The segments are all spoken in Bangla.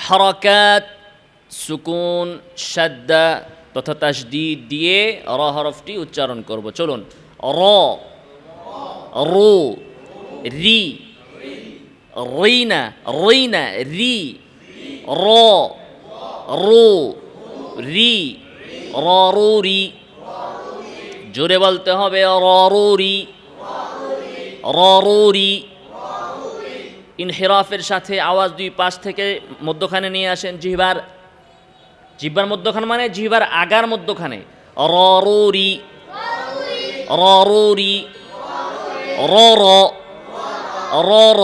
হারাকাত, সুকুন, শাদ্দা তথা তাসদীদ দিয়ে র হরফটি উচ্চারণ করব। চলুন, র, রু, রি, রইনা, রইনা, রি, র, রু, রি, রুরি। জোরে বলতে হবে রুরি, রুরি। ইনহিরাফের সাথে আওয়াজ দুই পাশ থেকে মধ্যখানে নিয়ে আসেন। জিহ্বার মধ্যখানে মানে জিহ্বার আগার মধ্যখানে। রুরি, রুরি, র, র, র।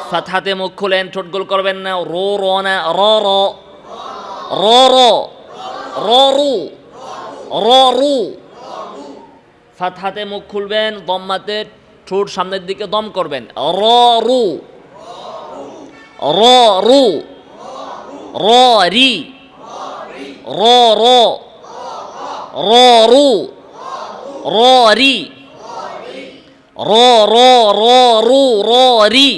ফাতহাতে মুখ খুলেন, ঠোঁট গোল করবেন না। রো, র না, র, র, র, র, র, রু, র, রু। ফাতহাতে মুখ খুলবেন, দম্মাতে ঠোঁট সামনের দিকে দম করবেন। র, রু, র, রু, র, রি, র, র, র, রু, র, রি, র, র, র, রু, র, রি।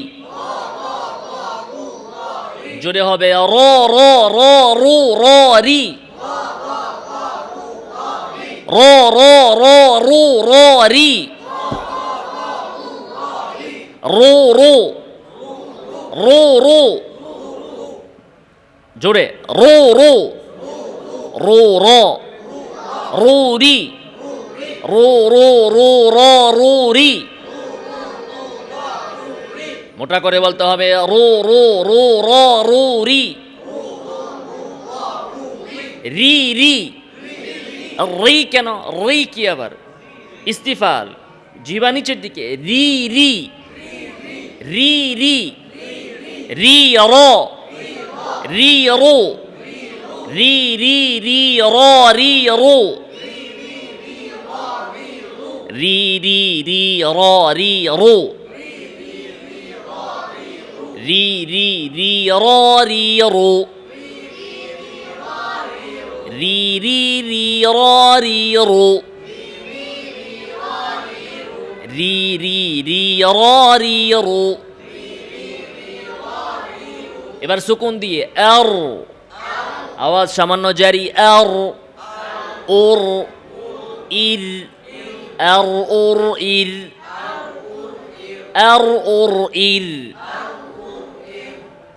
জোরে হবে র, র, র, রু, র, রি, র, র, র, রু, র, রি, রু, রু, রু, রু। জোরে রু, রু, রু, র, রু, রি, রু, রু, রু, র, রু, রি। মোটা করে বলতে হবে রু, রু, রু, র, রু, রি, রি, রি। রি কেন? রি কি আবার? ইস্তিফাল, জিহ্বা নিচের দিকে। রি, রি, রি, রি, রি, র, রি, রু, রি, রি, রি, র, রি, রু, রি, রি, রি, র, রি, রু, রি, রি, রি, র, রি, রু, রি, রি, রি, র, রি, রু, রি, রি, রি, র, রি, রু। এবার সুকুন দিয়ে আর, আওয়াজ সামান্য জারি। আর, ওর, ইর, আর, ওর, ইর, আর, ওর, ইর।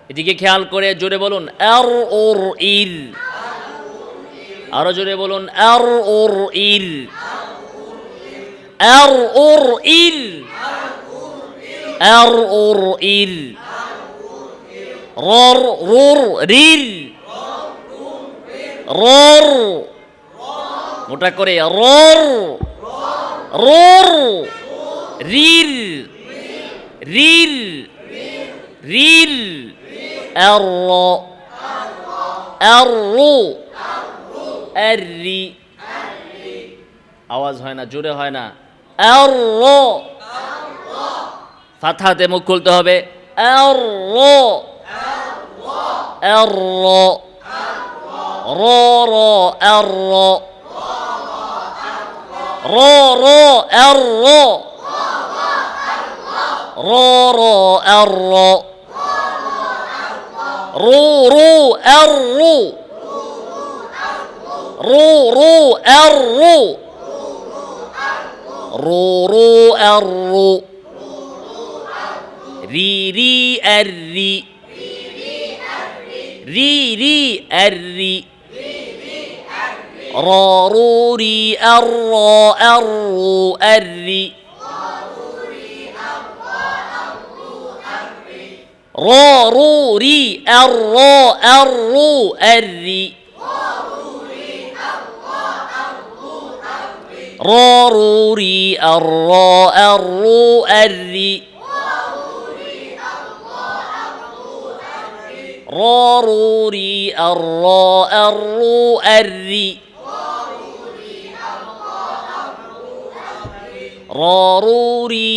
এদিকে খেয়াল করে জোরে বলুন আর, ওর, ইর। আরো জোরে বলুন আর, ওর, ইর, আর, ওর, ইর, আর, ওর, ইর। রর, রুর, রির, রর। মোটা করে রর, রর, রির, রির, রির। আর, আর, রু, আর, রি। আওয়াজ হয় না, জোরে হয় না। আর, ফাতহাতে মুখ খুলতে হবে। আর, আর, র, র, আর, র, র, আর, র, র, আর, রু, রু, আর, রু, রু, রু, আর, রু, রু, রু, আর, রু, রি, রি, আর, রি, রি, রি, আর, রি, র, রু, রি, আর, র, আর, রু, আর, রি, র, রু, রি, আর, র, আর, রু, আর, রি, র, রু, রি, আর, র, আর, রু, আর, রি, র, রু, রি, আর, র, আর, রু, আর, রি, র, রু, রি।